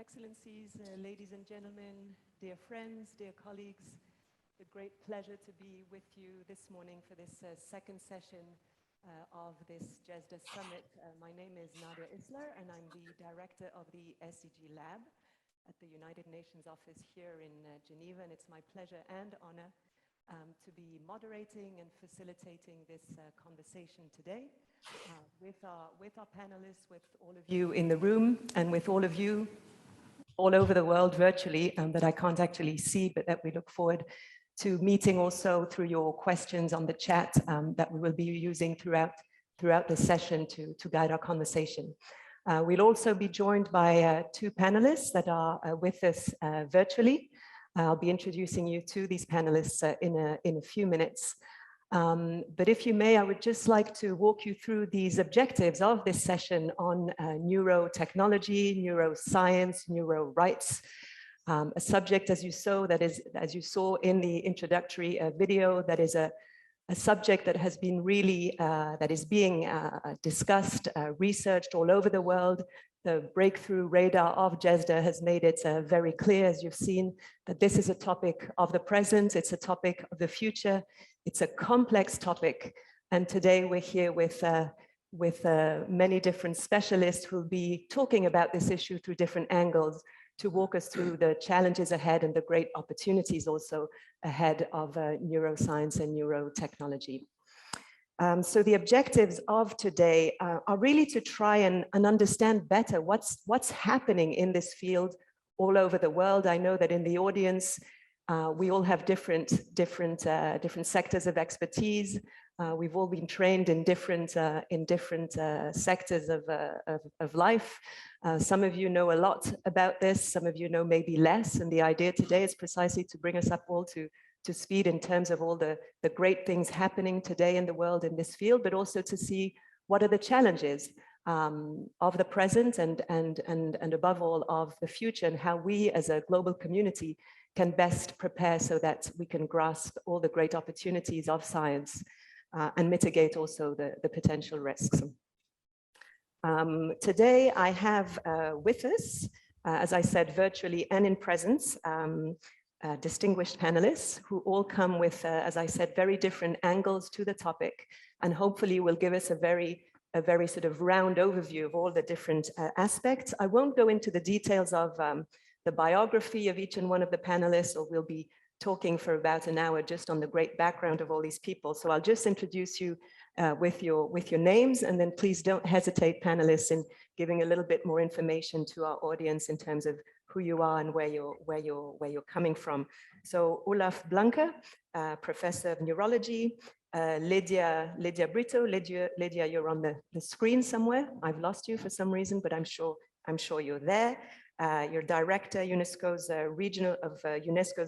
Excellencies, ladies and gentlemen, dear friends, dear colleagues, a great pleasure to be with you this morning for this second session of this GESDA Summit. My name is Nadia Isler, and I'm the director of the SDG Lab at the United Nations office here in Geneva, and it's my pleasure and honor to be moderating and facilitating this conversation today with our panelists, with all of you in the room, and with all of you all over the world virtually that I can't actually see, but that we look forward to meeting also through your questions on the chat that we will be using throughout the session to guide our conversation. We'll also be joined by two panelists that are with us virtually. I'll be introducing you to these panelists in a few minutes. But if you may, I would just like to walk you through these objectives of this session on neurotechnology, neuroscience, neuro rights, a subject, as you saw in the introductory video, that is a subject that has been really, that is being discussed, researched all over the world. The breakthrough radar of GESDA has made it very clear, as you've seen, that this is a topic of the present, it's a topic of the future, it's a complex topic. And today we're here with many different specialists who will be talking about this issue through different angles to walk us through the challenges ahead and the great opportunities also ahead of neuroscience and neurotechnology. So the objectives of today are really to try and understand better what's happening in this field all over the world. I know that in the audience, we all have different sectors of expertise. We've all been trained in different sectors of life. Some of you know a lot about this, some of you know maybe less, and the idea today is precisely to bring us up all to speed in terms of all the great things happening today in the world in this field, but also to see what are the challenges of the present and above all of the future, and how we as a global community can best prepare so that we can grasp all the great opportunities of science and mitigate also the potential risks. Today I have with us, as I said, virtually and in presence, distinguished panelists who all come with, as I said, very different angles to the topic, and hopefully will give us a very sort of round overview of all the different aspects. I won't go into the details of the biography of each and one of the panelists, or we'll be talking for about an hour just on the great background of all these people. So I'll just introduce you with your names, and then please don't hesitate, panelists, in giving a little bit more information to our audience in terms of who you are and where you're coming from. So Olaf Blanke, Professor of Neurology, Lydia Brito. Lydia, you're on the screen somewhere. I've lost you for some reason, but I'm sure you're there. You're Director UNESCO's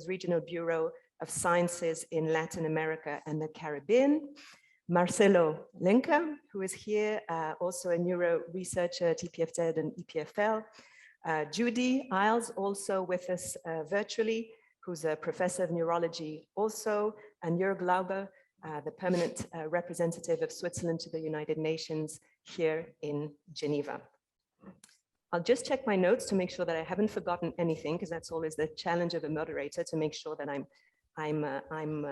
Regional Bureau of Sciences in Latin America and the Caribbean. Marcelo Lenca, who is here, also a neuro researcher at EPFZ and EPFL. Judy Isles, also with us virtually, who's a professor of neurology also, and Jörg Lauber, the permanent representative of Switzerland to the United Nations here in Geneva. I'll just check my notes to make sure that I haven't forgotten anything, because that's always the challenge of a moderator, to make sure that I'm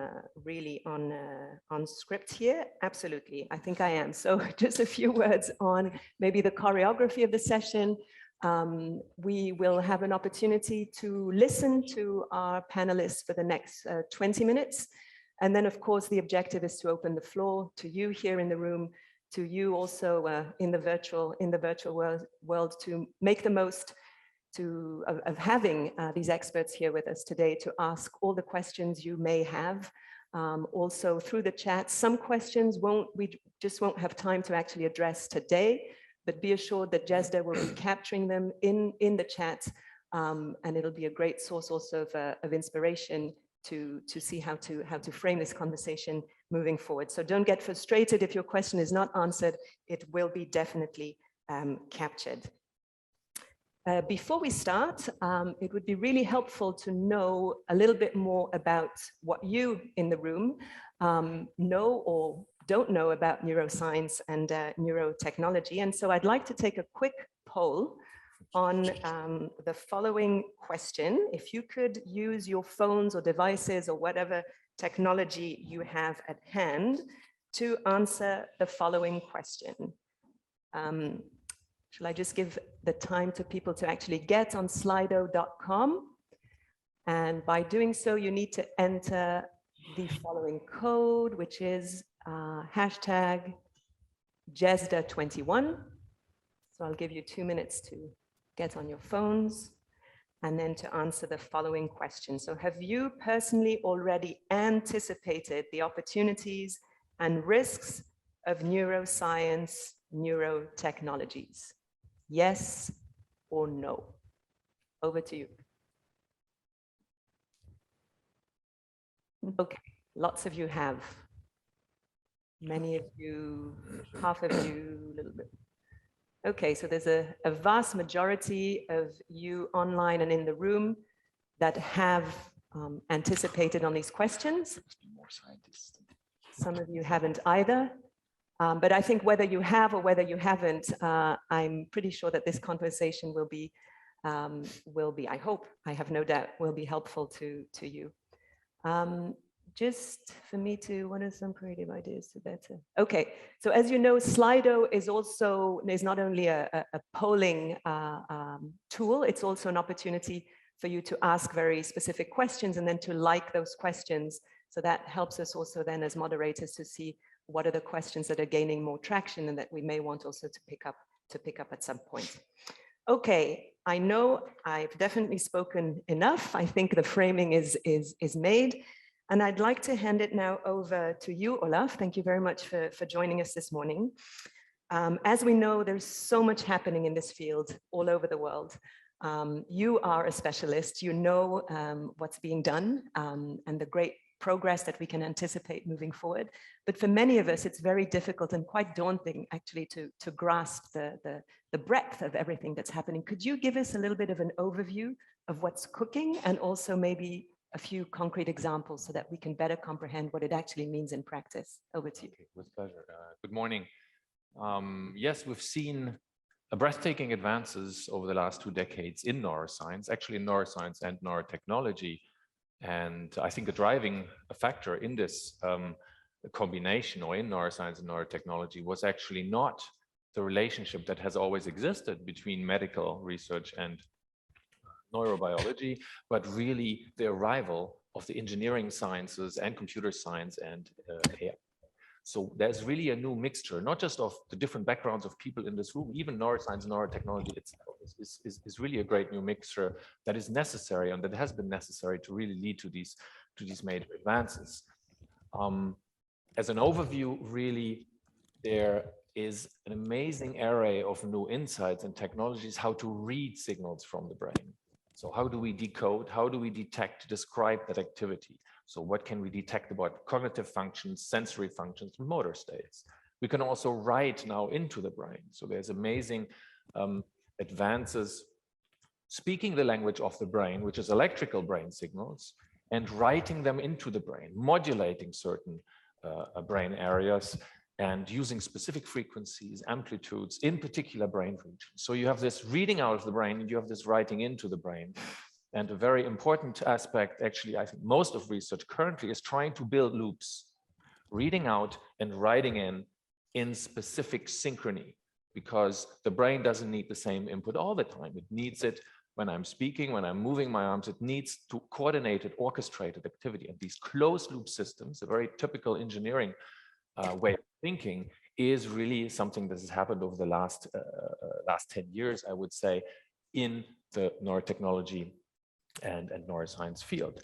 really on script here. Absolutely, I think I am. So just a few words on maybe the choreography of the session. We will have an opportunity to listen to our panelists for the next 20 minutes. And then, of course, the objective is to open the floor to you here in the room, to you also in the virtual world, to make the most of having these experts here with us today to ask all the questions you may have. Also through the chat, some questions we just won't have time to actually address today, but be assured that GESDA will be capturing them in the chat, and it'll be a great source also of inspiration to see how to frame this conversation moving forward. So don't get frustrated if your question is not answered. It will be definitely captured. Before we start, it would be really helpful to know a little bit more about what you in the room know or don't know about neuroscience and neurotechnology. And so I'd like to take a quick poll on the following question. If you could use your phones or devices or whatever technology you have at hand to answer the following question. Shall I just give the time to people to actually get on slido.com? And by doing so, you need to enter the following code, which is hashtag GESDA21. So I'll give you 2 minutes to get on your phones and then to answer the following question. So have you personally already anticipated the opportunities and risks of neuroscience, neurotechnologies? Yes or no? Over to you. Okay, lots of you have. Many of you, half of you, a little bit. Okay, so there's a vast majority of you online and in the room that have anticipated on these questions. Some of you haven't either. But I think whether you have or whether you haven't, I'm pretty sure that this conversation will be, I hope, I have no doubt, will be helpful to you. Just for me to, what are some creative ideas to better? Okay, so as you know, Slido is not only a polling tool, it's also an opportunity for you to ask very specific questions and then to like those questions. So that helps us also then as moderators to see what are the questions that are gaining more traction and that we may want also to pick up at some point. Okay, I know I've definitely spoken enough. I think the framing is made. And I'd like to hand it now over to you, Olaf. Thank you very much for joining us this morning. As we know, there's so much happening in this field all over the world. You are a specialist, you know what's being done and the great progress that we can anticipate moving forward. But for many of us, it's very difficult and quite daunting actually to grasp the breadth of everything that's happening. Could you give us a little bit of an overview of what's cooking and also maybe a few concrete examples so that we can better comprehend what it actually means in practice? Over to you. Okay, with pleasure. Good morning. Yes, we've seen breathtaking advances over the last 2 decades in neuroscience, actually in neuroscience and neurotechnology. And I think a driving factor in this combination or in neuroscience and neurotechnology was actually not the relationship that has always existed between medical research and neurobiology, but really the arrival of the engineering sciences and computer science and AI. So there's really a new mixture, not just of the different backgrounds of people in this room, even neuroscience and neurotechnology itself is really a great new mixture that is necessary and that has been necessary to really lead to these major advances. As an overview, really, there is an amazing array of new insights and technologies how to read signals from the brain. So how do we decode, how do we detect, describe that activity? So what can we detect about cognitive functions, sensory functions, motor states? We can also write now into the brain. So there's amazing advances speaking the language of the brain, which is electrical brain signals, and writing them into the brain, modulating certain brain areas and using specific frequencies, amplitudes in particular brain regions. So you have this reading out of the brain and you have this writing into the brain. And a very important aspect, actually, I think most of research currently is trying to build loops, reading out and writing in specific synchrony, because the brain doesn't need the same input all the time. It needs it when I'm speaking, when I'm moving my arms, it needs to coordinated, orchestrated activity. And these closed loop systems, a very typical engineering way of thinking, is really something that has happened over the last 10 years, I would say, in the neurotechnology and neuroscience field.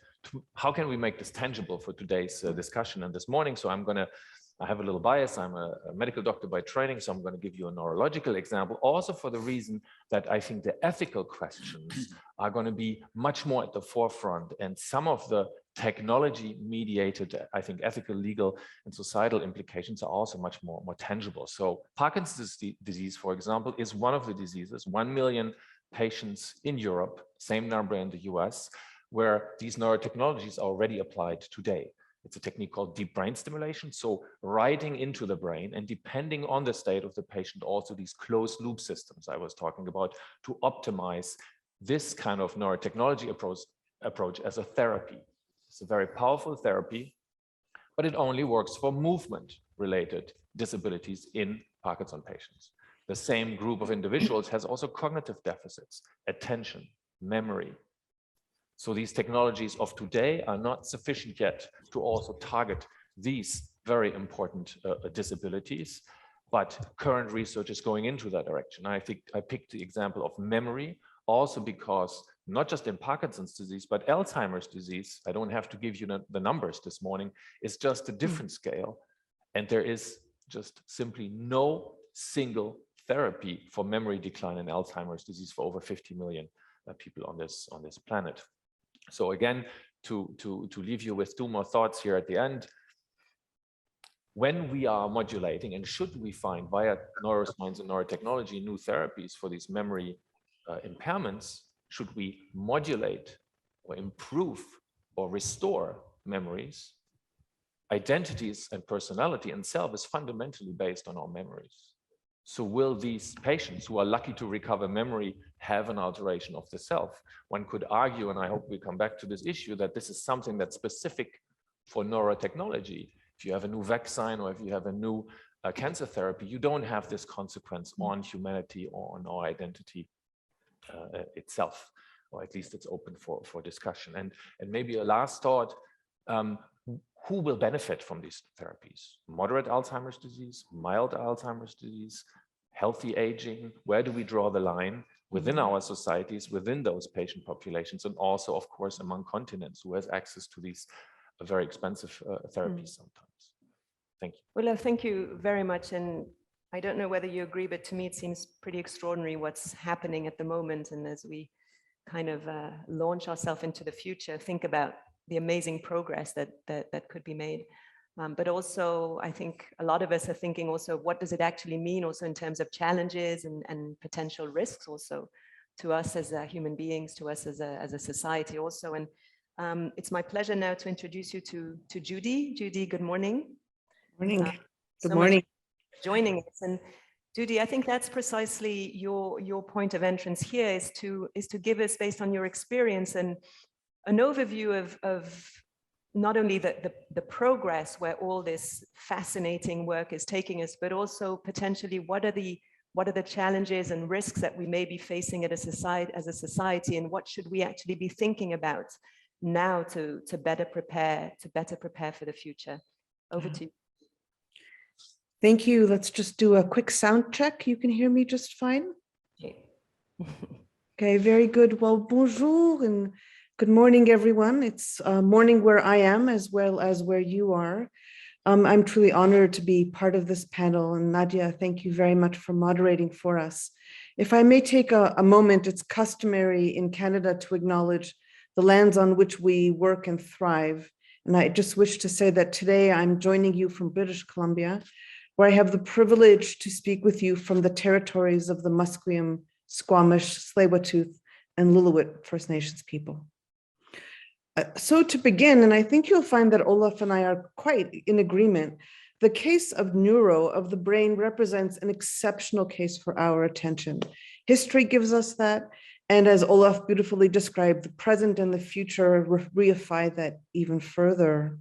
How can we make this tangible for today's discussion and this morning? So I have a little bias. I'm a medical doctor by training, so I'm going to give you a neurological example, also for the reason that I think the ethical questions are going to be much more at the forefront, and some of the technology mediated, I think, ethical, legal, and societal implications are also much more tangible. So Parkinson's disease, for example, is one of the diseases, 1 million patients in Europe, same number in the US, where these neurotechnologies are already applied today. It's a technique called deep brain stimulation. So writing into the brain, and depending on the state of the patient, also these closed loop systems I was talking about, to optimize this kind of neurotechnology approach as a therapy. It's a very powerful therapy, but it only works for movement-related disabilities in Parkinson patients. The same group of individuals has also cognitive deficits, attention, memory. So these technologies of today are not sufficient yet to also target these very important disabilities, but current research is going into that direction. I think I picked the example of memory also because not just in Parkinson's disease, but Alzheimer's disease, I don't have to give you the numbers this morning, is just a different scale. And there is just simply no single therapy for memory decline in Alzheimer's disease for over 50 million people on this planet. So again, to leave you with two more thoughts here at the end, when we are modulating, and should we find via neuroscience and neurotechnology new therapies for these memory impairments, should we modulate or improve or restore memories, identities and personality and self is fundamentally based on our memories. So will these patients who are lucky to recover memory have an alteration of the self? One could argue, and I hope we come back to this issue, that this is something that's specific for neurotechnology. If you have a new vaccine or if you have a new cancer therapy, you don't have this consequence on humanity or on our identity itself, or at least it's open for discussion. And maybe a last thought, who will benefit from these therapies? Moderate Alzheimer's disease, mild Alzheimer's disease, healthy aging? Where do we draw the line within our societies, within those patient populations, and also, of course, among continents? Who has access to these very expensive therapies sometimes? Thank you. Well, thank you very much. And I don't know whether you agree, but to me, it seems pretty extraordinary what's happening at the moment. And as we kind of launch ourselves into the future, think about the amazing progress that could be made. But also, I think a lot of us are thinking also, what does it actually mean also in terms of challenges and potential risks also to us as human beings, to us as a society also. And it's my pleasure now to introduce you to Judy. Judy, good morning. Morning. Good morning. Joining us. And Judy, I think that's precisely your point of entrance here, is to give us, based on your experience, and an overview of not only the progress where all this fascinating work is taking us, but also potentially what are the challenges and risks that we may be facing as a society, and what should we actually be thinking about now to better prepare for the future. Over to you. Thank you. Let's just do a quick sound check. You can hear me just fine? Okay, very good. Well, bonjour and good morning, everyone. It's morning where I am as well as where you are. I'm truly honored to be part of this panel. And Nadia, thank you very much for moderating for us. If I may take a moment, it's customary in Canada to acknowledge the lands on which we work and thrive. And I just wish to say that today I'm joining you from British Columbia, where I have the privilege to speak with you from the territories of the Musqueam, Squamish, Tsleil-Waututh, and Lillooet First Nations people. So to begin, and I think you'll find that Olaf and I are quite in agreement, the case of Neuro, of the brain, represents an exceptional case for our attention. History gives us that, and as Olaf beautifully described, the present and the future reify that even further.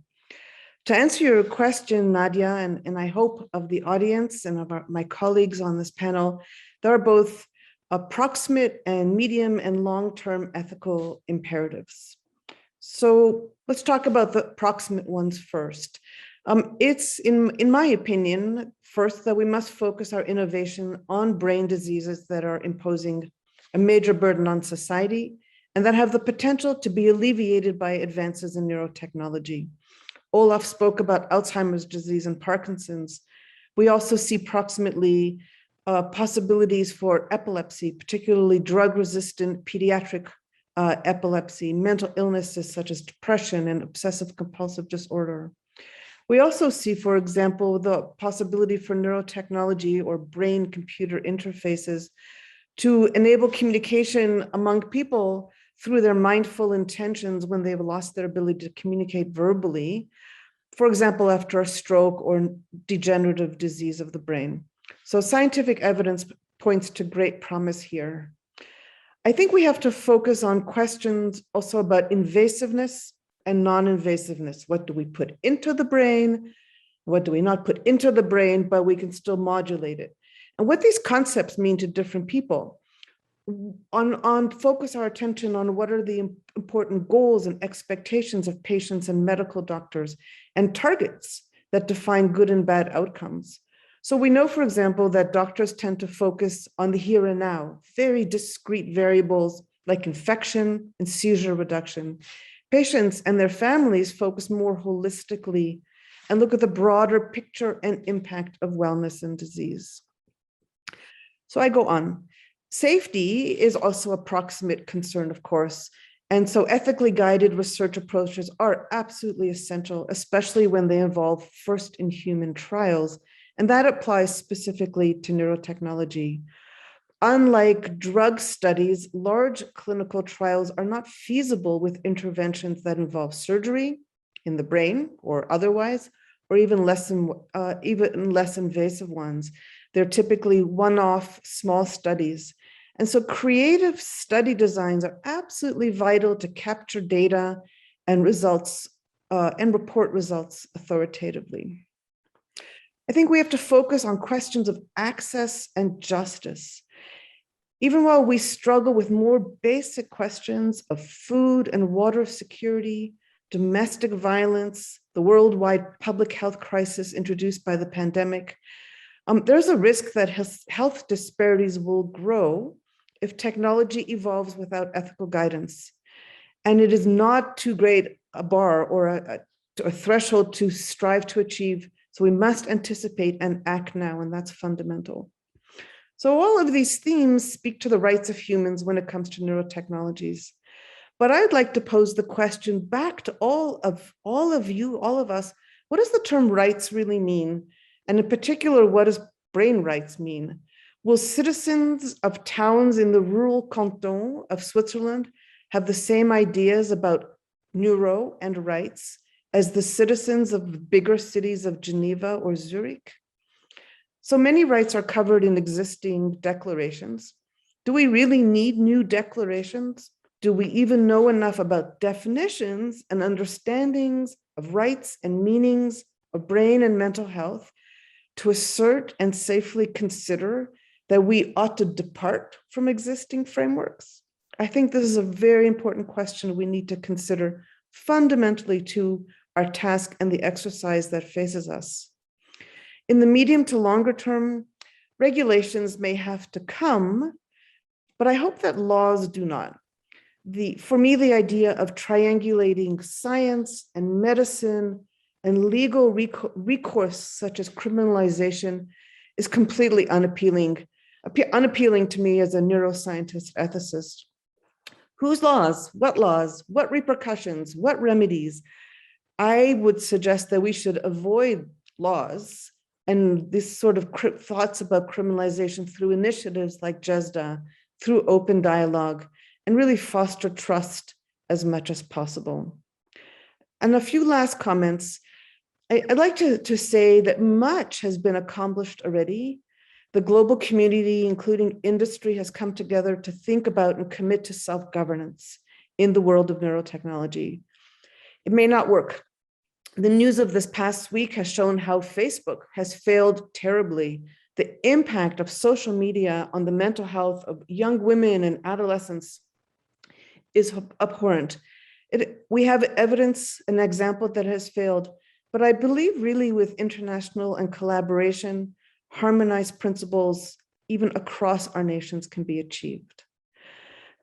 To answer your question, Nadia, and I hope of the audience and of my colleagues on this panel, there are both approximate and medium and long-term ethical imperatives. So let's talk about the approximate ones first. It's, in my opinion, first, that we must focus our innovation on brain diseases that are imposing a major burden on society and that have the potential to be alleviated by advances in neurotechnology. Olaf spoke about Alzheimer's disease and Parkinson's. We also see proximately possibilities for epilepsy, particularly drug-resistant pediatric epilepsy, mental illnesses such as depression and obsessive compulsive disorder. We also see, for example, the possibility for neurotechnology or brain-computer interfaces to enable communication among people through their mindful intentions when they've lost their ability to communicate verbally, for example, after a stroke or degenerative disease of the brain. So scientific evidence points to great promise here. I think we have to focus on questions also about invasiveness and non-invasiveness. What do we put into the brain? What do we not put into the brain, but we can still modulate it? And what these concepts mean to different people. On focus our attention on what are the important goals and expectations of patients and medical doctors and targets that define good and bad outcomes. So we know, for example, that doctors tend to focus on the here and now, very discrete variables like infection and seizure reduction. Patients and their families focus more holistically and look at the broader picture and impact of wellness and disease. So I go on. Safety is also a proximate concern, of course. And so ethically guided research approaches are absolutely essential, especially when they involve first in human trials. And that applies specifically to neurotechnology. Unlike drug studies, large clinical trials are not feasible with interventions that involve surgery in the brain or otherwise, or even less invasive ones. They're typically one-off small studies. And so creative study designs are absolutely vital to capture data and results and report results authoritatively. I think we have to focus on questions of access and justice. Even while we struggle with more basic questions of food and water security, domestic violence, the worldwide public health crisis introduced by the pandemic, there's a risk that health disparities will grow if technology evolves without ethical guidance. And it is not too great a bar or a threshold to strive to achieve. So we must anticipate and act now, and that's fundamental. So all of these themes speak to the rights of humans when it comes to neurotechnologies. But I'd like to pose the question back to all of you, all of us, what does the term rights really mean? And in particular, what does brain rights mean? Will citizens of towns in the rural canton of Switzerland have the same ideas about neuro and rights as the citizens of bigger cities of Geneva or Zurich? So many rights are covered in existing declarations. Do we really need new declarations? Do we even know enough about definitions and understandings of rights and meanings of brain and mental health to assert and safely consider that we ought to depart from existing frameworks? I think this is a very important question we need to consider fundamentally to our task and the exercise that faces us. In the medium to longer term, regulations may have to come, but I hope that laws do not. For me, the idea of triangulating science and medicine and legal recourse, such as criminalization, is completely unappealing to me as a neuroscientist ethicist. Whose laws, what repercussions, what remedies? I would suggest that we should avoid laws and this sort of thoughts about criminalization through initiatives like GESDA, through open dialogue, and really foster trust as much as possible. And a few last comments. I'd like to say that much has been accomplished already. The global community, including industry, has come together to think about and commit to self-governance in the world of neurotechnology. It may not work. The news of this past week has shown how Facebook has failed terribly. The impact of social media on the mental health of young women and adolescents is abhorrent. We have evidence, an example that has failed, but I believe really with international and collaboration, harmonized principles, even across our nations, can be achieved.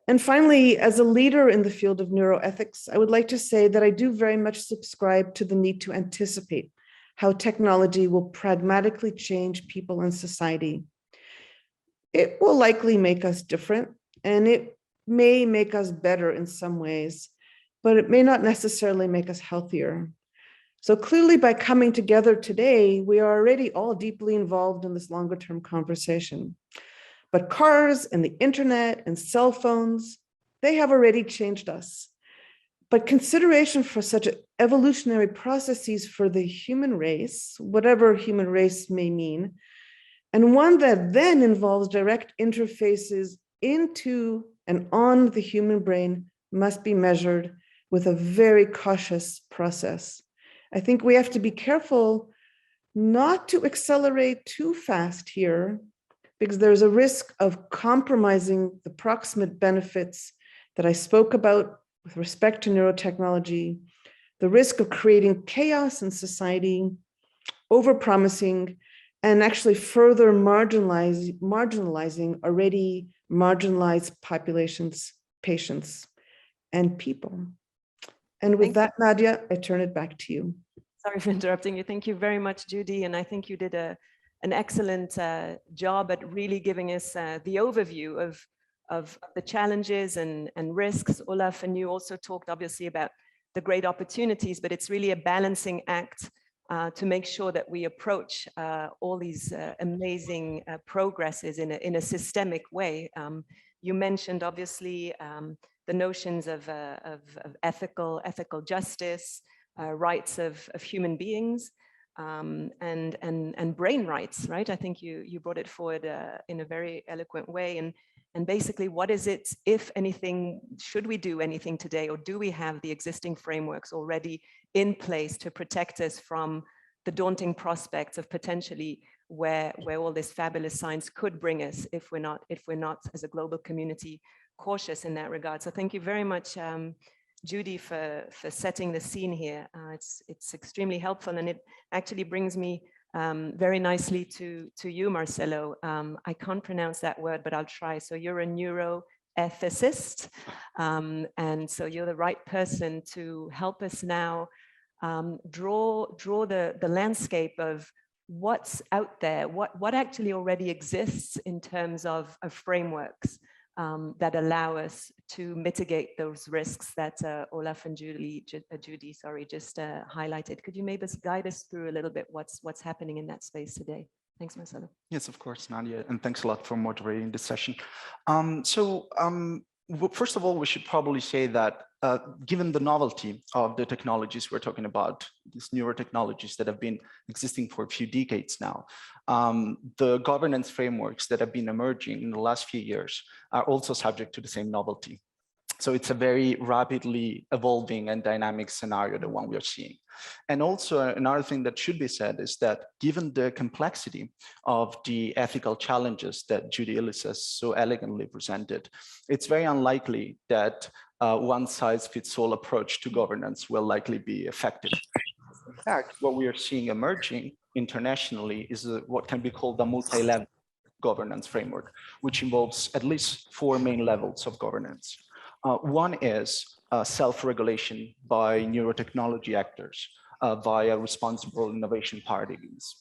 And finally, as a leader in the field of neuroethics, I would like to say that I do very much subscribe to the need to anticipate how technology will pragmatically change people and society. It will likely make us different, and it may make us better in some ways, but it may not necessarily make us healthier. So clearly, by coming together today, we are already all deeply involved in this longer term conversation. But cars and the internet and cell phones, they have already changed us. but consideration for such evolutionary processes for the human race, whatever human race may mean, and one that then involves direct interfaces into and on the human brain must be measured with a very cautious process. I think we have to be careful not to accelerate too fast here, because there's a risk of compromising the proximate benefits that I spoke about with respect to neurotechnology, the risk of creating chaos in society, overpromising, and actually further marginalizing already marginalized populations, patients, and people. And with that, Nadia, I turn it back to you. Sorry for interrupting you. Thank you very much, Judy. And I think you did an excellent job at really giving us the overview of the challenges and risks. Olaf and you also talked obviously about the great opportunities, but it's really a balancing act to make sure that we approach all these amazing progresses in a systemic way. You mentioned obviously the notions of ethical justice, rights of human beings, and brain rights, right? I think you brought it forward in a very eloquent way. And basically, what is it, if anything, should we do anything today, or do we have the existing frameworks already in place to protect us from the daunting prospects of potentially where all this fabulous science could bring us if we're not as a global community cautious in that regard? So thank you very much, Judy, for setting the scene here. It's extremely helpful, and it actually brings me very nicely to you, Marcelo. I can't pronounce that word, but I'll try. So you're a neuroethicist, and so you're the right person to help us now draw the landscape of what's out there, what actually already exists in terms of frameworks that allow us to mitigate those risks that Olaf and Judy just highlighted. Could you maybe guide us through a little bit what's happening in that space today? Thanks, Marcelo. Yes, of course, Nadia, and thanks a lot for moderating this session. First of all, we should probably say that given the novelty of the technologies we're talking about, these neurotechnologies that have been existing for a few decades now, the governance frameworks that have been emerging in the last few years are also subject to the same novelty. So it's a very rapidly evolving and dynamic scenario, the one we are seeing. And also another thing that should be said is that given the complexity of the ethical challenges that Judy Illes has so elegantly presented, it's very unlikely that one size fits all approach to governance will likely be effective. In fact, what we are seeing emerging internationally is what can be called a multi-level governance framework, which involves at least 4 main levels of governance. One is self-regulation by neurotechnology actors via responsible innovation paradigms.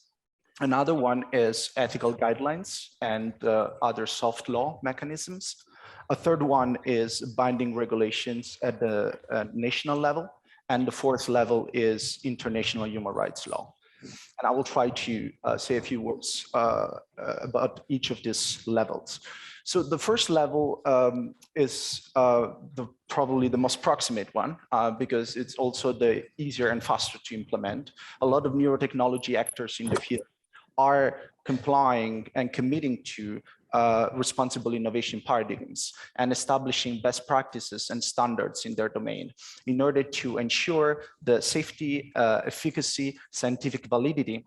Another one is ethical guidelines and other soft law mechanisms. A third one is binding regulations at the national level. And the fourth level is international human rights law. And I will try to say a few words about each of these levels. So the first level is probably the most proximate one because it's also the easier and faster to implement. A lot of neurotechnology actors in the field are complying and committing to responsible innovation paradigms and establishing best practices and standards in their domain in order to ensure the safety, efficacy, scientific validity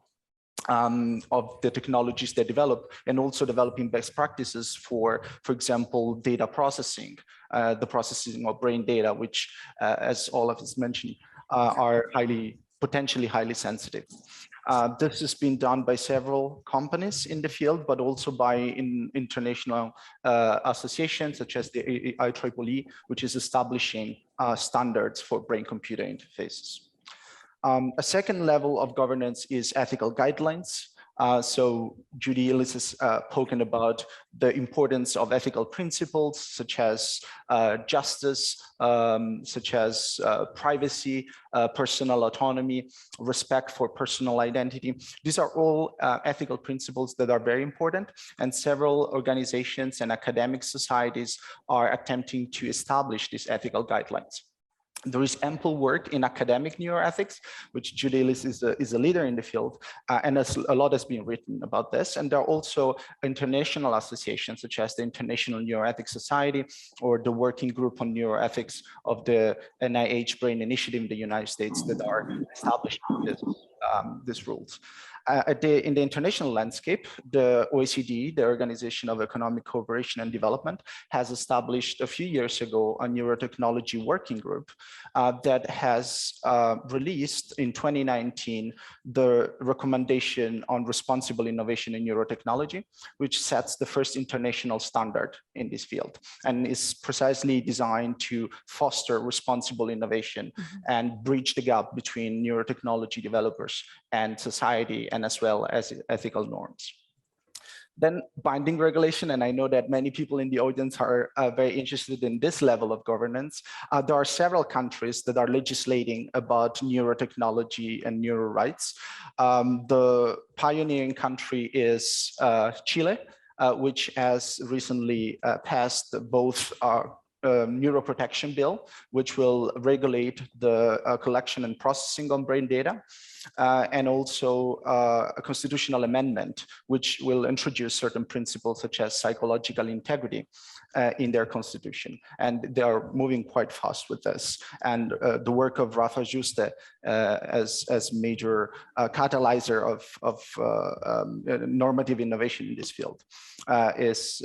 of the technologies they develop, and also developing best practices for example, data processing, the processing of brain data, which, as Olaf has mentioned, are potentially highly sensitive. This has been done by several companies in the field, but also by international associations such as the IEEE, which is establishing standards for brain-computer interfaces. A second level of governance is ethical guidelines. So Judy Illes has spoken about the importance of ethical principles such as justice, such as privacy, personal autonomy, respect for personal identity. These are all ethical principles that are very important, and several organizations and academic societies are attempting to establish these ethical guidelines. There is ample work in academic neuroethics, which Judy Ellis is a leader in the field, and a lot has been written about this. And there are also international associations, such as the International Neuroethics Society or the Working Group on Neuroethics of the NIH Brain Initiative in the United States, that are establishing these rules. In the international landscape, the OECD, the Organization of Economic Cooperation and Development, has established a few years ago a neurotechnology working group that has released in 2019 the recommendation on responsible innovation in neurotechnology, which sets the first international standard in this field and is precisely designed to foster responsible innovation and bridge the gap between neurotechnology developers and society, and as well as ethical norms. Then binding regulation, and I know that many people in the audience are very interested in this level of governance. There are several countries that are legislating about neurotechnology and neuro rights. The pioneering country is Chile, which has recently passed both neuroprotection bill, which will regulate the collection and processing of brain data, and also a constitutional amendment, which will introduce certain principles such as psychological integrity in their constitution. And they are moving quite fast with this. And the work of Rafa Juste as major catalyzer of normative innovation in this field is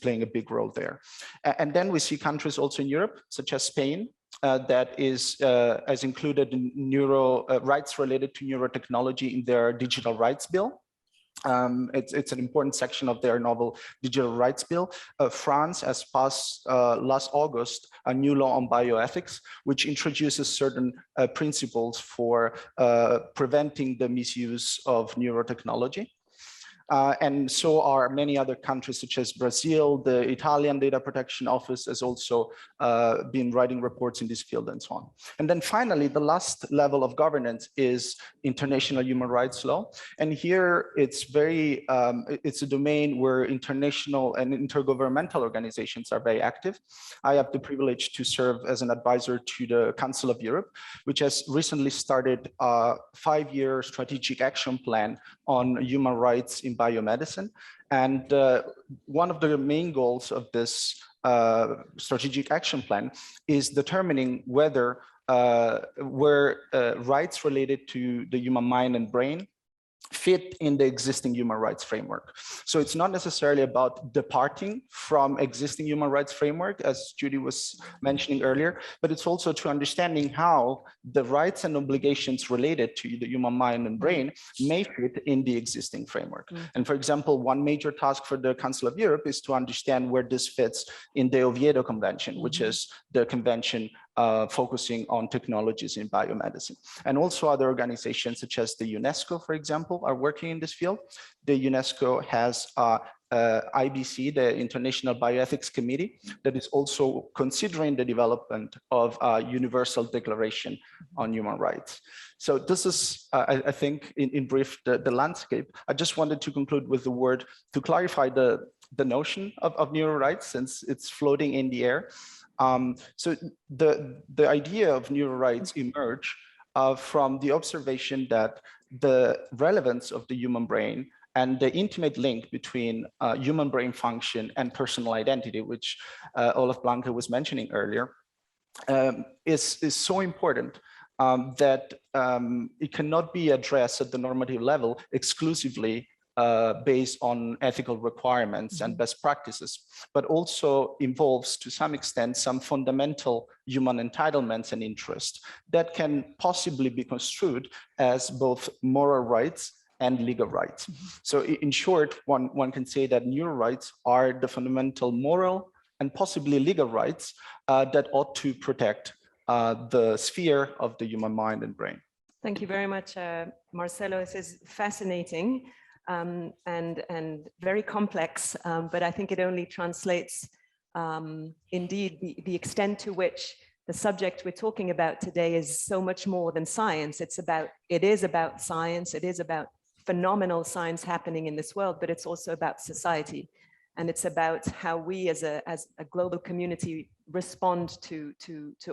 playing a big role there. And then we see countries also in Europe, such as Spain, that has included neuro rights related to neurotechnology in their digital rights bill. It's an important section of their novel digital rights bill. France has passed last August a new law on bioethics, which introduces certain principles for preventing the misuse of neurotechnology. And so are many other countries, such as Brazil. The Italian Data Protection Office has also been writing reports in this field and so on. And then finally, the last level of governance is international human rights law. And here it's very, it's a domain where international and intergovernmental organizations are very active. I have the privilege to serve as an advisor to the Council of Europe, which has recently started a 5-year strategic action plan on human rights in biomedicine. And one of the main goals of this strategic action plan is determining whether rights related to the human mind and brain fit in the existing human rights framework. So it's not necessarily about departing from existing human rights framework, as Judy was mentioning earlier, but it's also to understanding how the rights and obligations related to the human mind and brain may fit in the existing framework. And for example, one major task for the Council of Europe is to understand where this fits in the Oviedo Convention, which is the convention focusing on technologies in biomedicine. And also other organizations such as the UNESCO, for example, are working in this field. The UNESCO has IBC, the International Bioethics Committee, that is also considering the development of a universal declaration on human rights. So this is, I think, in brief, the landscape. I just wanted to conclude with the word to clarify the notion of neuro rights, since it's floating in the air. So the idea of neuro rights emerge from the observation that the relevance of the human brain and the intimate link between human brain function and personal identity, which Olaf Blanke was mentioning earlier, is so important that it cannot be addressed at the normative level exclusively based on ethical requirements and best practices, but also involves to some extent some fundamental human entitlements and interests that can possibly be construed as both moral rights and legal rights. So in short, one can say that neuro rights are the fundamental moral and possibly legal rights that ought to protect the sphere of the human mind and brain. Thank you very much, Marcelo. This is fascinating. And very complex, but I think it only translates indeed the extent to which the subject we're talking about today is so much more than science. It is about science, it is about phenomenal science happening in this world, but it's also about society. And it's about how we as a global community respond to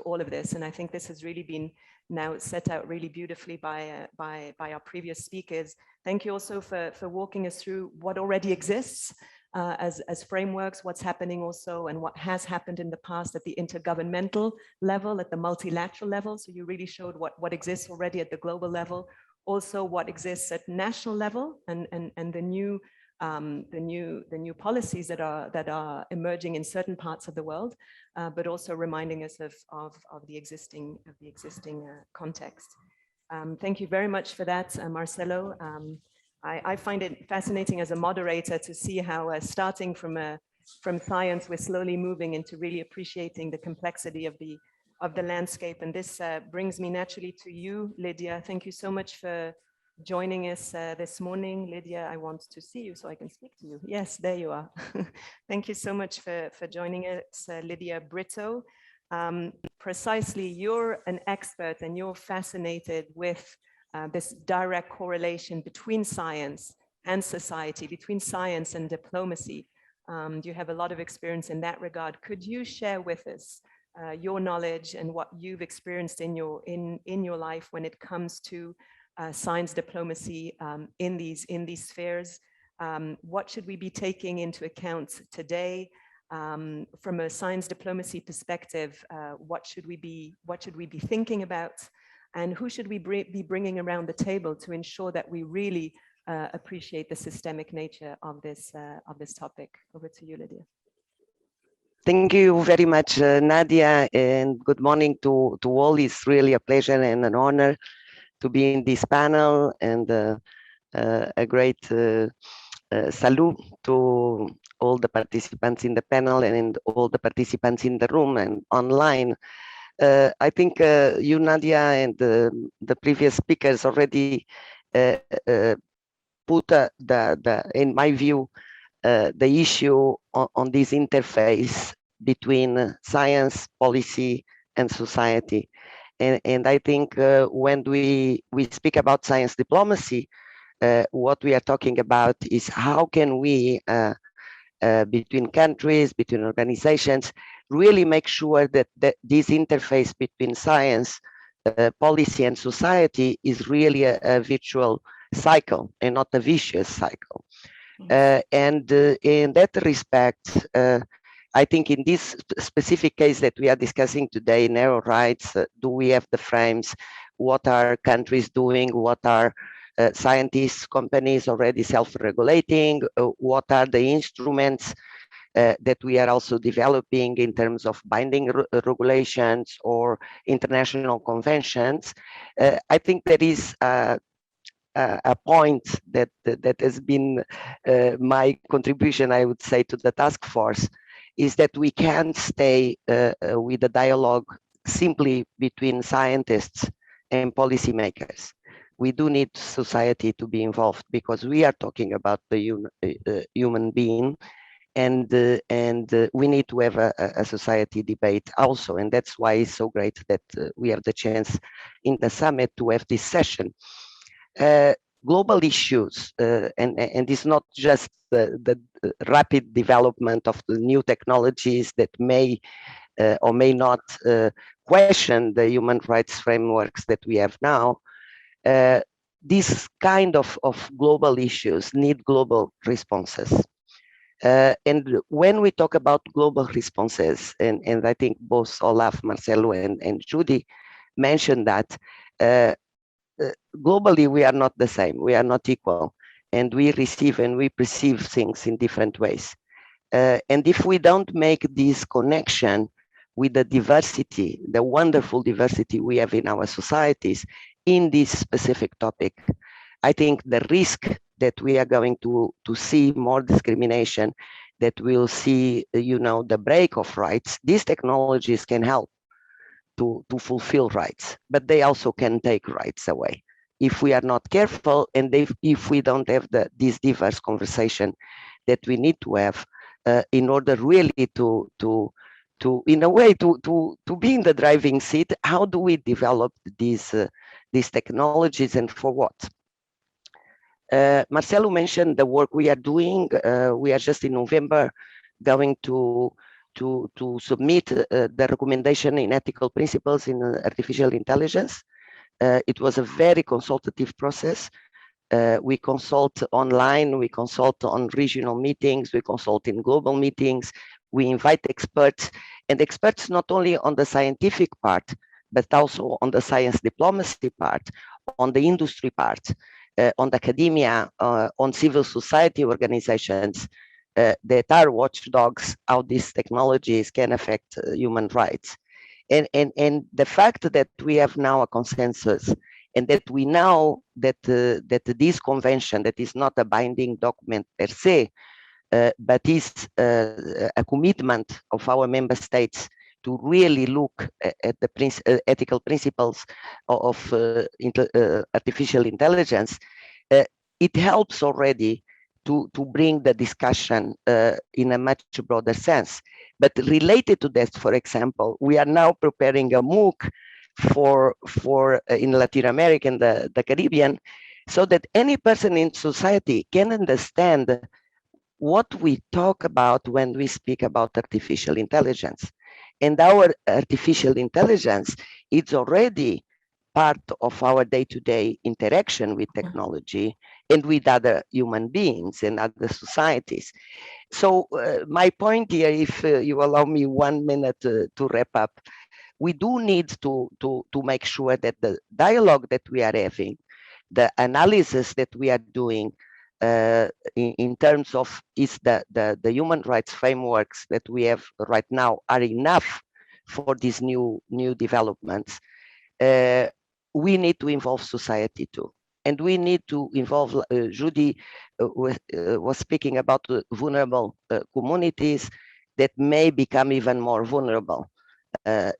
all of this. And I think this has really been now set out really beautifully by our previous speakers. Thank you also for walking us through what already exists as frameworks, what's happening also, and what has happened in the past at the intergovernmental level, at the multilateral level. So you really showed what exists already at the global level, also what exists at national level, and the new policies that are emerging in certain parts of the world, but also reminding us of the existing context. Thank you very much for that, Marcelo. I find it fascinating as a moderator to see how starting from science, we're slowly moving into really appreciating the complexity of the landscape. And this brings me naturally to you, Lydia. Thank you so much for joining us this morning. Lydia, I want to see you so I can speak to you. Yes, there you are. Thank you so much for joining us, Lydia Brito. Precisely, you're an expert and you're fascinated with this direct correlation between science and society, between science and diplomacy. You have a lot of experience in that regard. Could you share with us your knowledge and what you've experienced in your life when it comes to science diplomacy in these spheres? What should we be taking into account today from a science diplomacy perspective? What should we be thinking about? And who should we be bringing around the table to ensure that we really appreciate the systemic nature of this topic? Over to you, Lydia. Thank you very much, Nadia, and good morning to all. It's really a pleasure and an honor to be in this panel, and a great salute to all the participants in the panel and all the participants in the room and online. I think you, Nadia, and the previous speakers already put in my view, the issue on this interface between science, policy, and society. And I think when we speak about science diplomacy, what we are talking about is how can we, between countries, between organizations, really make sure that this interface between science, policy, and society is really a virtual cycle and not a vicious cycle. And in that respect, I think in this specific case that we are discussing today, narrow rights, do we have the frames? What are countries doing? What are scientists, companies already self-regulating? What are the instruments that we are also developing in terms of binding regulations or international conventions? I think there is a point that has been my contribution, I would say, to the task force, is that we can't stay with the dialogue simply between scientists and policymakers. We do need society to be involved because we are talking about the human being, and we need to have a society debate also. And that's why it's so great that we have the chance in the summit to have this session. Global issues, and it's not just the rapid development of the new technologies that may or may not question the human rights frameworks that we have now. These kind of global issues need global responses. And when we talk about global responses, and I think both Olaf, Marcelo, and Judy mentioned that, globally, we are not the same. We are not equal, and we receive and we perceive things in different ways. And if we don't make this connection with the diversity, the wonderful diversity we have in our societies in this specific topic, I think the risk that we are going to see more discrimination, that we'll see, the break of rights. These technologies can help to fulfill rights, but they also can take rights away if we are not careful, and if we don't have this diverse conversation that we need to have in order really to in a way to be in the driving seat. How do we develop these technologies, and for what? Marcelo mentioned the work we are doing. We are just in November going to to submit the recommendation in ethical principles in artificial intelligence. It was a very consultative process. We consult online, we consult on regional meetings, we consult in global meetings, we invite experts, and experts not only on the scientific part, but also on the science diplomacy part, on the industry part, on the academia, on civil society organizations that are watchdogs, how these technologies can affect human rights. And the fact that we have now a consensus and that we know that, that this convention, that is not a binding document per se, but is a commitment of our member states to really look at the ethical principles of artificial intelligence, it helps already to bring the discussion in a much broader sense. But related to that, for example, we are now preparing a MOOC for in Latin America and the Caribbean, so that any person in society can understand what we talk about when we speak about artificial intelligence. And our artificial intelligence is already part of our day-to-day interaction with technology and with other human beings and other societies. So my point here, if you allow me 1 minute to wrap up, we do need to make sure that the dialogue that we are having, the analysis that we are doing in terms of is the human rights frameworks that we have right now are enough for these new developments. We need to involve society too. And we need to involve, Judy was speaking about vulnerable communities that may become even more vulnerable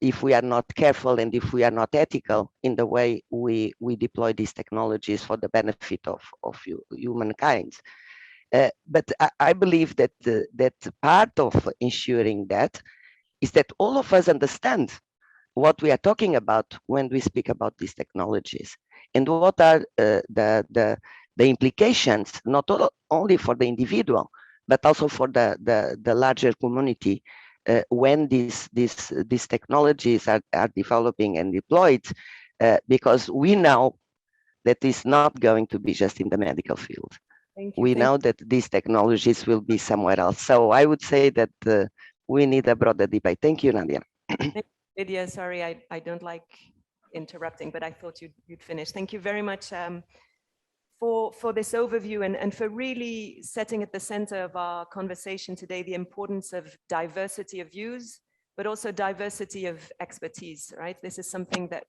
if we are not careful and if we are not ethical in the way we deploy these technologies for the benefit of humankind. But I believe that that part of ensuring that is that all of us understand what we are talking about when we speak about these technologies and what are the implications, not only for the individual, but also for the larger community when these technologies are developing and deployed, because we know that it's not going to be just in the medical field. We know that these technologies will be somewhere else. So I would say that we need a broader debate. Thank you, Nadia. Lydia, sorry, I don't like interrupting, but I thought you'd finish. Thank you very much for this overview and for really setting at the center of our conversation today the importance of diversity of views, but also diversity of expertise, right? This is something that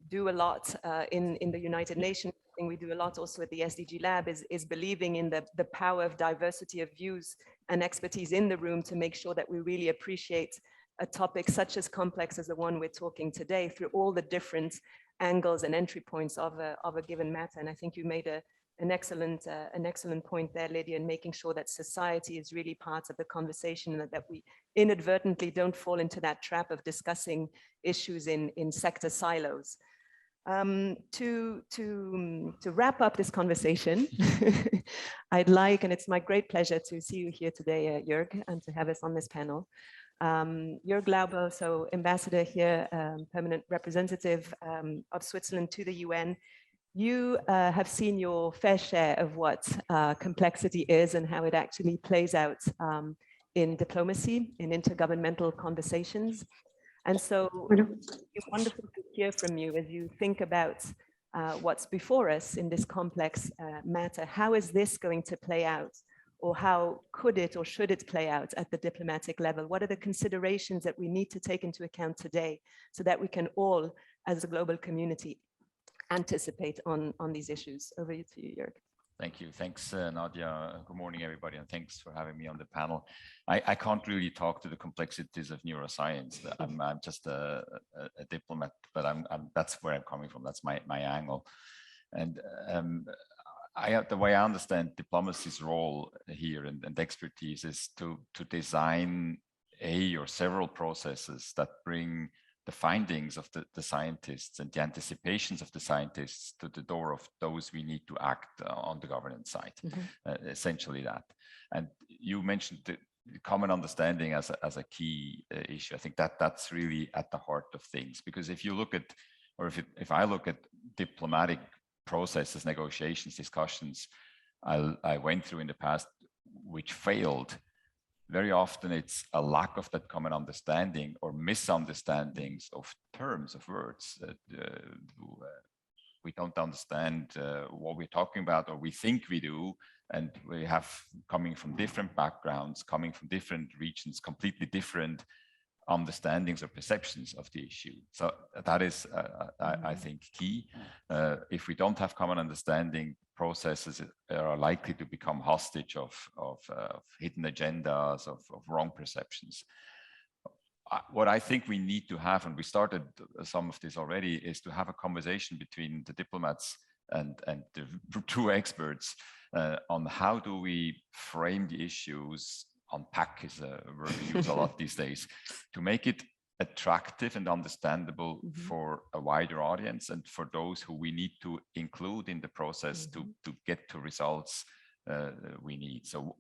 do a lot in the United Nations. Thing we do a lot also at the SDG Lab is believing in the power of diversity of views and expertise in the room to make sure that we really appreciate a topic such as complex as the one we're talking today through all the different angles and entry points of a given matter. And I think you made an excellent point there, Lydia, in making sure that society is really part of the conversation and that we inadvertently don't fall into that trap of discussing issues in sector silos. To wrap up this conversation, I'd like, and it's my great pleasure to see you here today, Jörg, and to have us on this panel. Jörg Lauber, so ambassador here, permanent representative of Switzerland to the UN. You have seen your fair share of what complexity is and how it actually plays out in diplomacy, in intergovernmental conversations. And so it's wonderful to hear from you as you think about what's before us in this complex matter. How is this going to play out? Or how could it or should it play out at the diplomatic level? What are the considerations that we need to take into account today so that we can all, as a global community, anticipate on these issues? Over to you, Jörg. Thank you. Thanks, Nadia. Good morning, everybody, and thanks for having me on the panel. I can't really talk to the complexities of neuroscience. I'm just a diplomat, but that's where I'm coming from. That's my angle. And the way I understand diplomacy's role here and expertise is to design or several processes that bring the findings of the scientists and the anticipations of the scientists to the door of those we need to act on the governance side, essentially that. And you mentioned common understanding as a key issue. I think that's really at the heart of things, because if you look at, or if I look at diplomatic processes, negotiations, discussions I went through in the past, which failed, very often it's a lack of that common understanding or misunderstandings of terms, of words. We don't understand what we're talking about, or we think we do, and we have, coming from different backgrounds, coming from different regions, completely different understandings or perceptions of the issue. So that is, I think, key. If we don't have common understanding, processes are likely to become hostage of hidden agendas, of wrong perceptions. What I think we need to have, and we started some of this already, is to have a conversation between the diplomats and the true experts on how do we frame the issues. Unpack is a word we use a lot these days, to make it attractive and understandable for a wider audience, and for those who we need to include in the process to get to results we need. So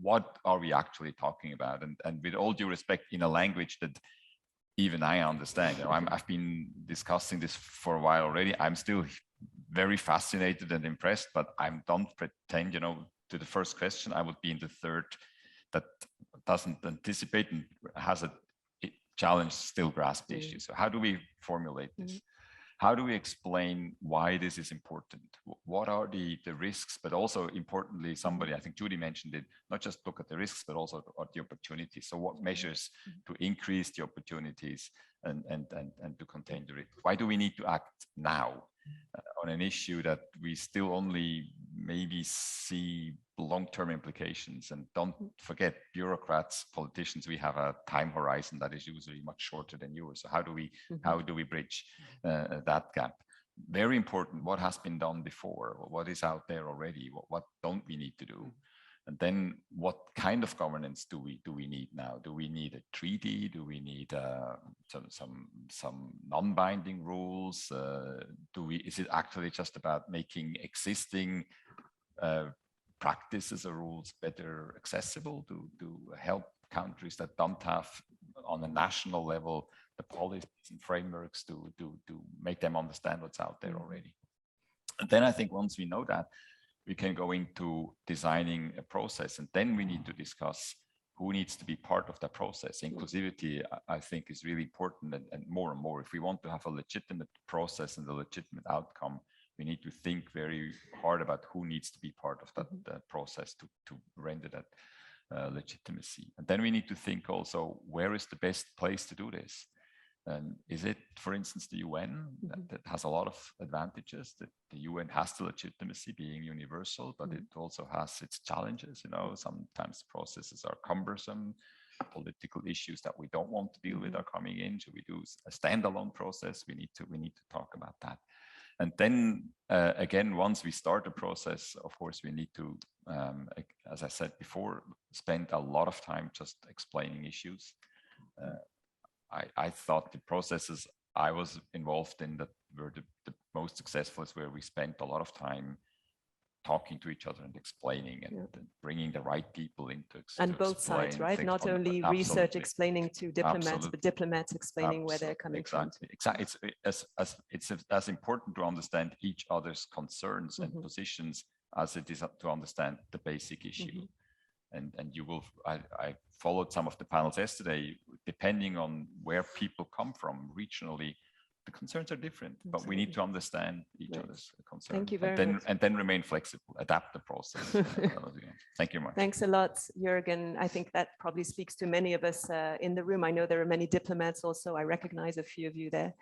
what are we actually talking about? And with all due respect, in a language that even I understand. You know, I've been discussing this for a while already. I'm still very fascinated and impressed, but I don't pretend, you know, to the first question, I would be in the third that doesn't anticipate and has a challenge still grasp the issue. So how do we formulate this? How do we explain why this is important? What are the risks, but also importantly, somebody, I think Judy mentioned it, not just look at the risks, but also at the opportunities. So what measures to increase the opportunities and to contain the risk? Why do we need to act now on an issue that we still only maybe see long-term implications? And don't forget, bureaucrats, politicians, we have a time horizon that is usually much shorter than yours. So how do we bridge that gap? Very important, what has been done before? What is out there already? What don't we need to do? And then what kind of governance do we need now? Do we need a treaty? Do we need some non-binding rules? Is it actually just about making existing practices or rules better accessible to help countries that don't have on a national level the policies and frameworks to make them understand what's out there already? And then I think once we know that, we can go into designing a process, and then we need to discuss who needs to be part of that process. Inclusivity, I think, is really important, and more. If we want to have a legitimate process and a legitimate outcome, we need to think very hard about who needs to be part of that process to render that legitimacy. And then we need to think also, where is the best place to do this? And is it, for instance, the UN that has a lot of advantages? That the UN has the legitimacy being universal, but it also has its challenges. You know, sometimes processes are cumbersome. Political issues that we don't want to deal with are coming in. Should we do a standalone process? We need to talk about that. And then again, once we start a process, of course, we need to, as I said before, spend a lot of time just explaining issues. I thought the processes I was involved in that were the most successful is where we spent a lot of time talking to each other and explaining and bringing the right people into and both sides, right? Not only research explaining to diplomats, but diplomats explaining where they're coming from. Exactly. It's as important to understand each other's concerns and positions as it is to understand the basic issue. And you will, I followed some of the panels yesterday, depending on where people come from regionally, the concerns are different, but we need to understand each other's concerns. Thank you very much. And then remain flexible, adapt the process. Thank you much. Thanks a lot, Jürgen. I think that probably speaks to many of us in the room. I know there are many diplomats also. I recognize a few of you there.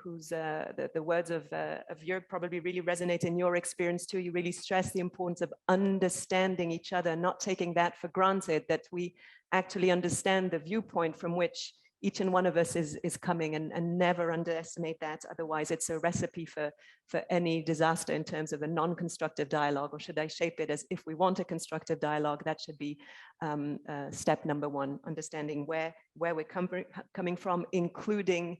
Whose the words of Jörg probably really resonate in your experience too. You really stress the importance of understanding each other, not taking that for granted, that we actually understand the viewpoint from which each and one of us is coming, and never underestimate that. Otherwise, it's a recipe for any disaster in terms of a non-constructive dialogue, or should I shape it as if we want a constructive dialogue, that should be step number one, understanding where we're coming from, including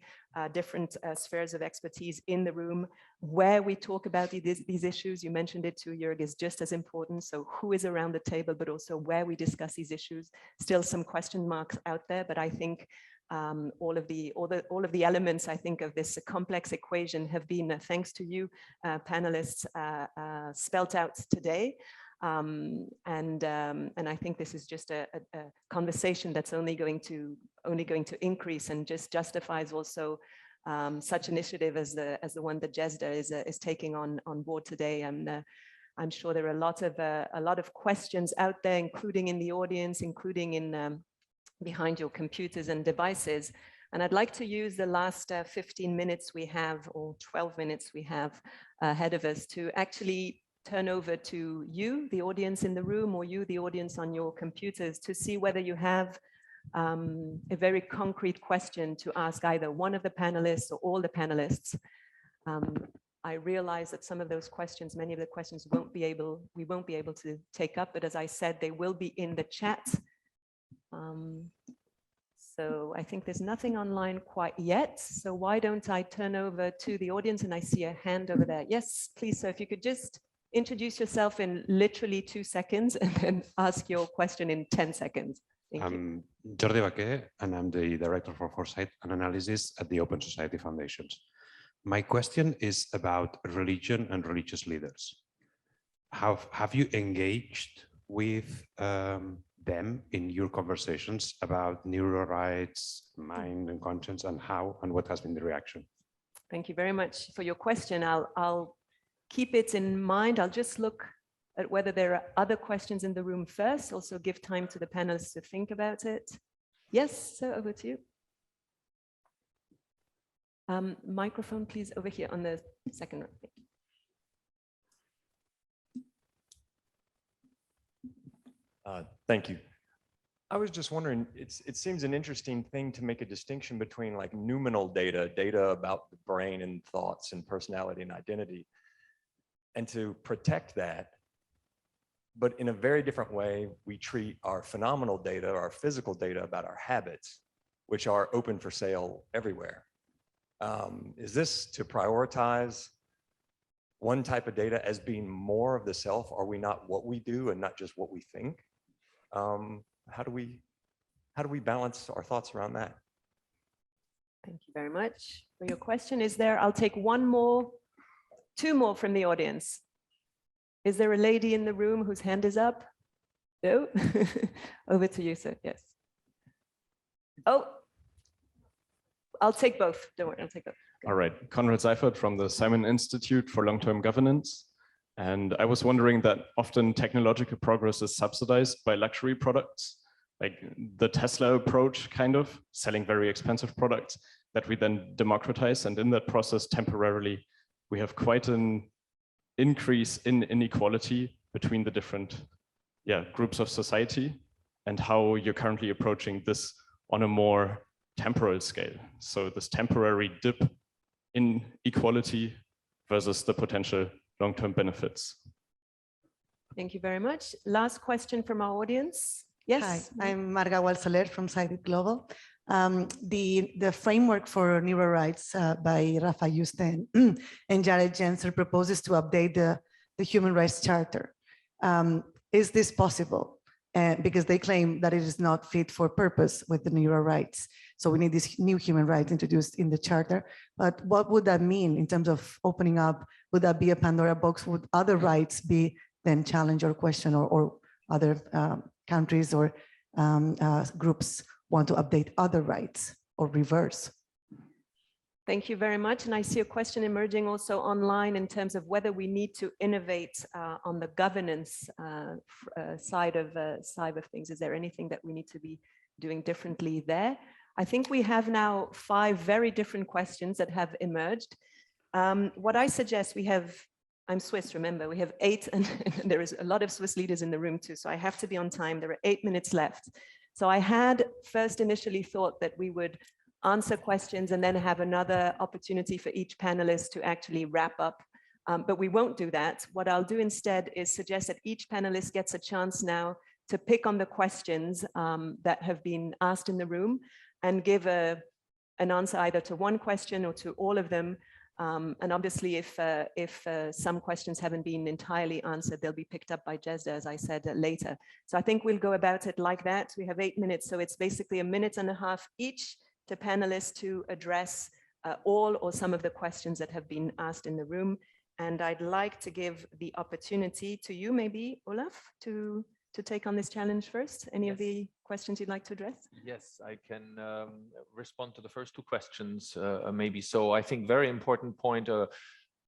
different spheres of expertise in the room. Where we talk about these issues, you mentioned it too, Jörg, is just as important. So who is around the table, but also where we discuss these issues. Still some question marks out there, but I think all of the elements, I think, of this complex equation have been, thanks to you panelists, spelt out today. And I think this is just a conversation that's only going to increase, and just justifies also such initiative as the one that GESDA is taking on board today. And I'm sure there are a lot of questions out there, including in the audience, including in behind your computers and devices. And I'd like to use the last 15 minutes we have, or 12 minutes we have ahead of us, to actually turn over to you, the audience in the room, or you, the audience on your computers, to see whether you have a very concrete question to ask either one of the panelists or all the panelists. I realize that some of those questions, many of the questions we won't be able to take up, but as I said, they will be in the chat. So I think there's nothing online quite yet. So why don't I turn over to the audience, and I see a hand over there. Yes, please. So if you could just introduce yourself in literally 2 seconds and then ask your question in 10 seconds. Thank you. I'm Jordi Baquer, and I'm the Director for Foresight and Analysis at the Open Society Foundations. My question is about religion and religious leaders. Have you engaged with them in your conversations about neuro rights, mind and conscience, and how and what has been the reaction? Thank you very much for your question. I'll keep it in mind. I'll just look at whether there are other questions in the room first, also give time to the panelists to think about it. Yes, so over to you. Microphone, please, over here on the second row. Thank you. I was just wondering, it seems an interesting thing to make a distinction between like noumenal data about the brain and thoughts and personality and identity, and to protect that. But in a very different way, we treat our phenomenal data, our physical data about our habits, which are open for sale everywhere. Is this to prioritize one type of data as being more of the self? Are we not what we do and not just what we think? How do we balance our thoughts around that? Thank you very much for your question. I'll take two more from the audience. Is there a lady in the room whose hand is up? No? Over to you, sir. Yes. Oh, I'll take both. Don't worry, I'll take both. All right, Konrad Seifert from the Simon Institute for Long-Term Governance. And I was wondering that often technological progress is subsidized by luxury products, like the Tesla approach, kind of selling very expensive products that we then democratize. And in that process, temporarily, we have quite an increase in inequality between the different groups of society, and how you're currently approaching this on a more temporal scale. So this temporary dip in equality versus the potential long-term benefits. Thank you very much. Last question from our audience. Yes. Hi, I'm Marga Walsoler from Cited Global. The framework for neuro rights by Rafa Yusten and Jared Jenser proposes to update the Human Rights Charter. Is this possible? Because they claim that it is not fit for purpose with the neuro rights. So we need these new human rights introduced in the charter. But what would that mean in terms of opening up? Would that be a Pandora box? Would other rights be then challenged or questioned, or other countries or groups want to update other rights or reverse? Thank you very much. And I see a question emerging also online in terms of whether we need to innovate on the governance side of things. Is there anything that we need to be doing differently there? I think we have now 5 very different questions that have emerged. What I suggest, I'm Swiss, remember, we have 8, and there is a lot of Swiss leaders in the room too, so I have to be on time. There are 8 minutes left. So I had first initially thought that we would answer questions and then have another opportunity for each panelist to actually wrap up. But we won't do that. What I'll do instead is suggest that each panelist gets a chance now to pick on the questions that have been asked in the room and give an answer either to one question or to all of them. And obviously, if some questions haven't been entirely answered, they'll be picked up by GESDA, as I said, later. So I think we'll go about it like that. We have 8 minutes, so it's basically 1.5 minutes each to panelists to address all or some of the questions that have been asked in the room. And I'd like to give the opportunity to you, maybe, Olaf, to take on this challenge first. Any of the questions you'd like to address? Yes, I can respond to the first 2 questions, maybe. So I think very important point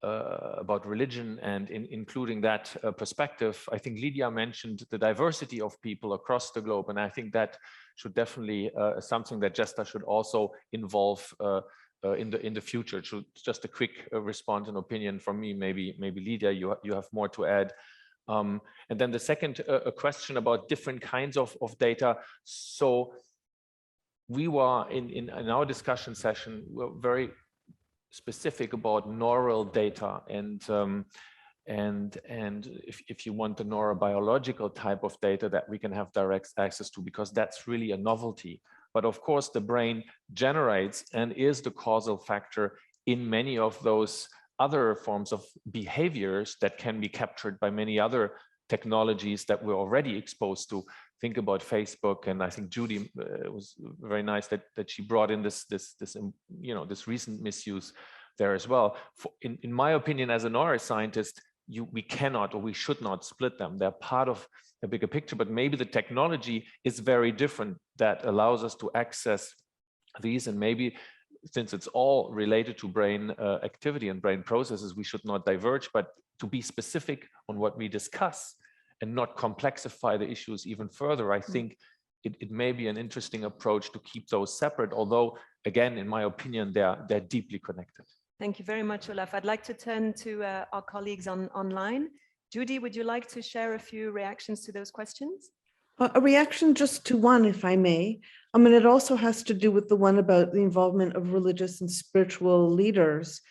about religion and including that perspective. I think Lydia mentioned the diversity of people across the globe, and I think that should definitely something that GESDA should also involve in the future. So just a quick response and opinion from me. Maybe Lydia, you have more to add. And then the second question about different kinds of data. So we were in our discussion session, we're very specific about neural data and if you want the neurobiological type of data that we can have direct access to, because that's really a novelty. But of course, the brain generates and is the causal factor in many of those other forms of behaviors that can be captured by many other technologies that we're already exposed to. Think about Facebook, and I think Judy was very nice that she brought in this recent misuse there as well. In my opinion, as a neuroscientist, we cannot or we should not split them. They're part of a bigger picture, but maybe the technology is very different that allows us to access these, and maybe since it's all related to brain activity and brain processes, we should not diverge, but to be specific on what we discuss and not complexify the issues even further. I think it may be an interesting approach to keep those separate, although, again, in my opinion, they're deeply connected. Thank you very much, Olaf. I'd like to turn to our colleagues online. Judy, would you like to share a few reactions to those questions? A reaction just to one, if I may. I mean, it also has to do with the one about the involvement of religious and spiritual leaders.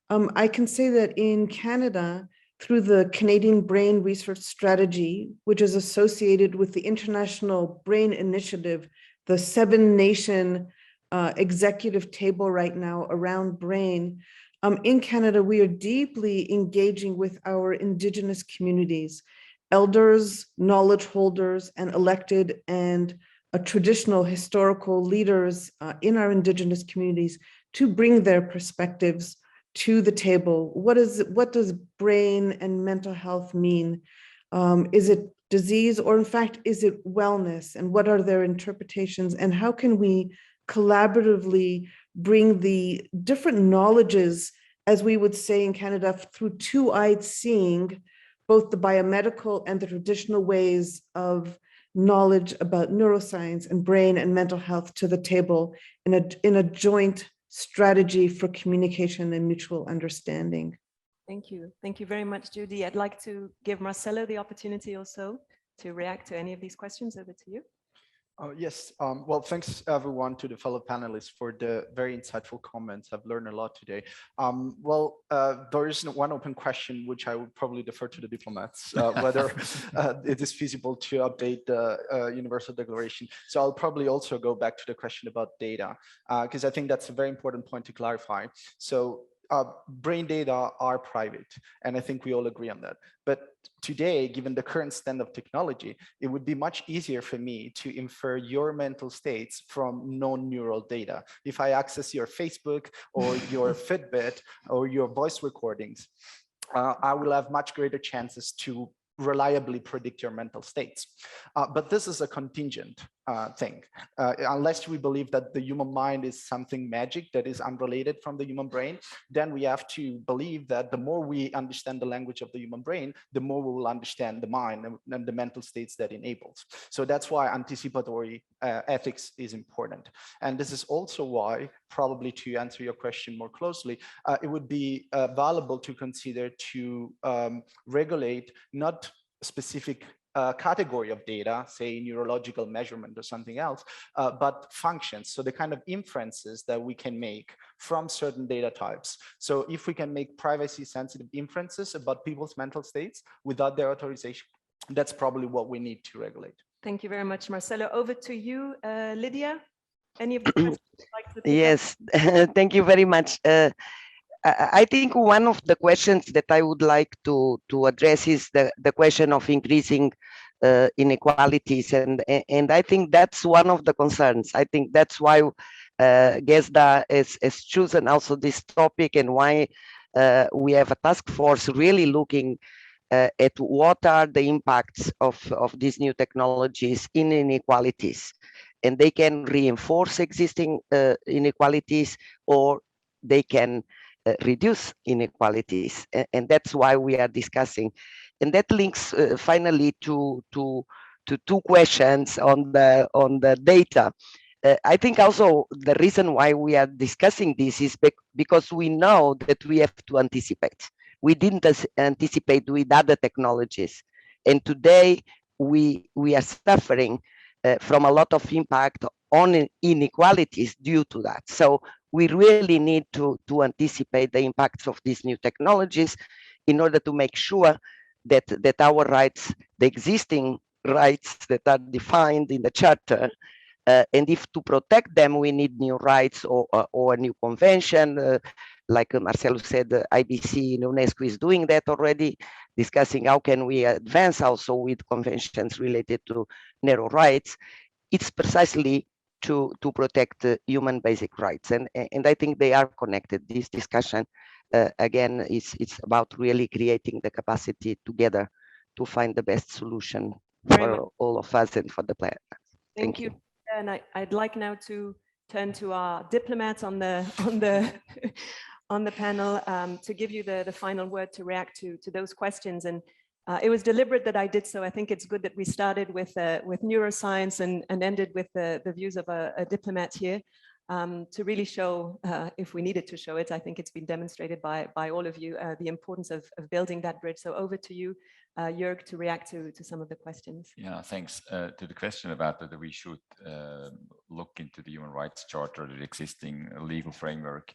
I can say that in Canada, through the Canadian Brain Research Strategy, which is associated with the International Brain Initiative, the 7-nation executive table right now around brain, in Canada, we are deeply engaging with our Indigenous communities, elders, knowledge holders, and elected and traditional historical leaders in our Indigenous communities to bring their perspectives to the table. What does brain and mental health mean? Is it disease, or in fact, is it wellness? And what are their interpretations? And how can we collaboratively bring the different knowledges, as we would say in Canada, through two-eyed seeing, both the biomedical and the traditional ways of knowledge about neuroscience and brain and mental health to the table in a joint strategy for communication and mutual understanding. Thank you. Thank you very much, Judy. I'd like to give Marcelo the opportunity also to react to any of these questions. Over to you. Yes, well, thanks everyone, to the fellow panelists for the very insightful comments. I've learned a lot today. There is one open question, which I would probably defer to the diplomats, whether it is feasible to update the Universal Declaration. So I'll probably also go back to the question about data, because I think that's a very important point to clarify. So brain data are private, and I think we all agree on that. But today, given the current stand of technology, it would be much easier for me to infer your mental states from non-neural data. If I access your Facebook or your Fitbit or your voice recordings, I will have much greater chances to reliably predict your mental states. But this is a contingent thing. Unless we believe that the human mind is something magic that is unrelated from the human brain, then we have to believe that the more we understand the language of the human brain, the more we will understand the mind and the mental states that enables. So that's why anticipatory ethics is important. And this is also why, probably to answer your question more closely, it would be valuable to consider to regulate not specific category of data, say neurological measurement or something else, but functions. So the kind of inferences that we can make from certain data types. So if we can make privacy sensitive inferences about people's mental states without their authorization, that's probably what we need to regulate. Thank you very much, Marcelo. Over to you, Lydia. Any of the questions you'd like to pick Yes, thank you very much. I think one of the questions that I would like to address is the question of increasing inequalities, and I think that's one of the concerns. I think that's why GESDA has chosen also this topic, and why we have a task force really looking at what are the impacts of these new technologies in inequalities, and they can reinforce existing inequalities, or they can reduce inequalities, and that's why we are discussing. And that links finally to two questions on the data. I think also the reason why we are discussing this is because we know that we have to anticipate. We didn't anticipate with other technologies, and today we are suffering from a lot of impact on inequalities due to that. So we really need to anticipate the impacts of these new technologies in order to make sure that our rights, the existing rights that are defined in the charter, and if to protect them, we need new rights or a new convention. Like Marcelo said, IBC and UNESCO is doing that already, discussing how can we advance also with conventions related to Neuro rights. It's precisely to protect human basic rights, and I think they are connected. This discussion again it's about really creating the capacity together to find the best solution for all of us and for the planet. Thank you. And I'd like now to turn to our diplomats on the on the panel to give you the final word to react to those questions. And it was deliberate that I did so. I think it's good that we started with neuroscience and ended with the views of a diplomat here, to really show, if we needed to show it, I think it's been demonstrated by all of you, the importance of building that bridge. So over to you, Jörg, to react to some of the questions. Yeah, thanks. To the question about whether we should look into the Human Rights Charter, the existing legal framework,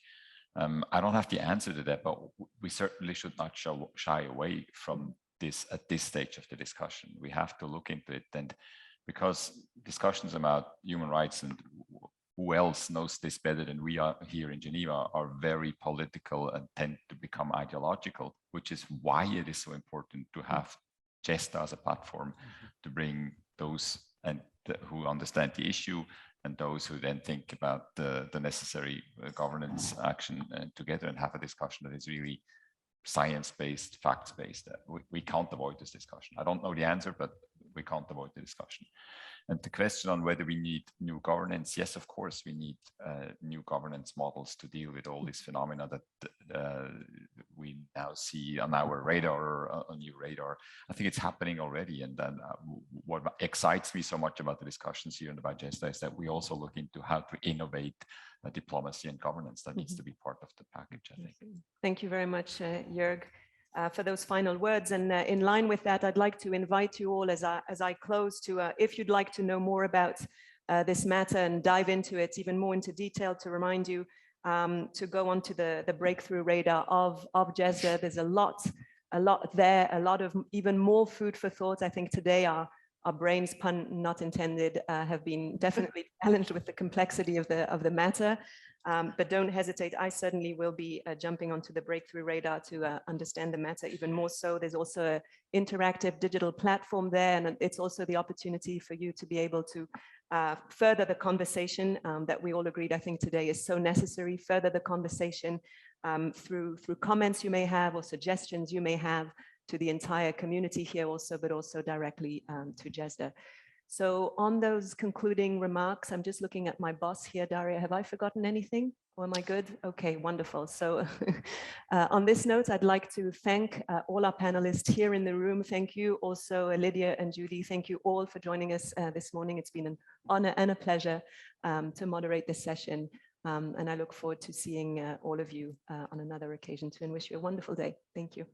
I don't have the answer to that, but we certainly should not shy away from this at this stage of the discussion. We have to look into it, and because discussions about human rights, and who else knows this better than we are here in Geneva, are very political and tend to become ideological, which is why it is so important to have GESDA as a platform to bring those who understand the issue and those who then think about the necessary governance action together, and have a discussion that is really science-based, facts-based. We can't avoid this discussion. I don't know the answer, but we can't avoid the discussion. And the question on whether we need new governance, yes, of course, we need new governance models to deal with all these phenomena that we now see on our radar, or on your radar. I think it's happening already. And then what excites me so much about the discussions here in the GESDA is that we also look into how to innovate diplomacy and governance. That needs to be part of the package, I think. Thank you very much, Jörg, for those final words. And in line with that, I'd like to invite you all as I close to, if you'd like to know more about this matter and dive into it even more into detail, to remind you to go onto the breakthrough radar of GESDA. There's a lot there, a lot of even more food for thought. I think today our brains, pun not intended, have been definitely challenged with the complexity of the matter. But don't hesitate. I certainly will be jumping onto the breakthrough radar to understand the matter even more so. There's also an interactive digital platform there, and it's also the opportunity for you to be able to further the conversation that we all agreed, I think, today is so necessary. Further the conversation through comments you may have or suggestions you may have to the entire community here also, but also directly to GESDA. So on those concluding remarks, I'm just looking at my boss here, Daria. Have I forgotten anything? Or am I good? Okay, wonderful. So on this note, I'd like to thank all our panelists here in the room. Thank you also, Lydia and Judy. Thank you all for joining us this morning. It's been an honor and a pleasure to moderate this session. And I look forward to seeing all of you on another occasion too, and wish you a wonderful day. Thank you.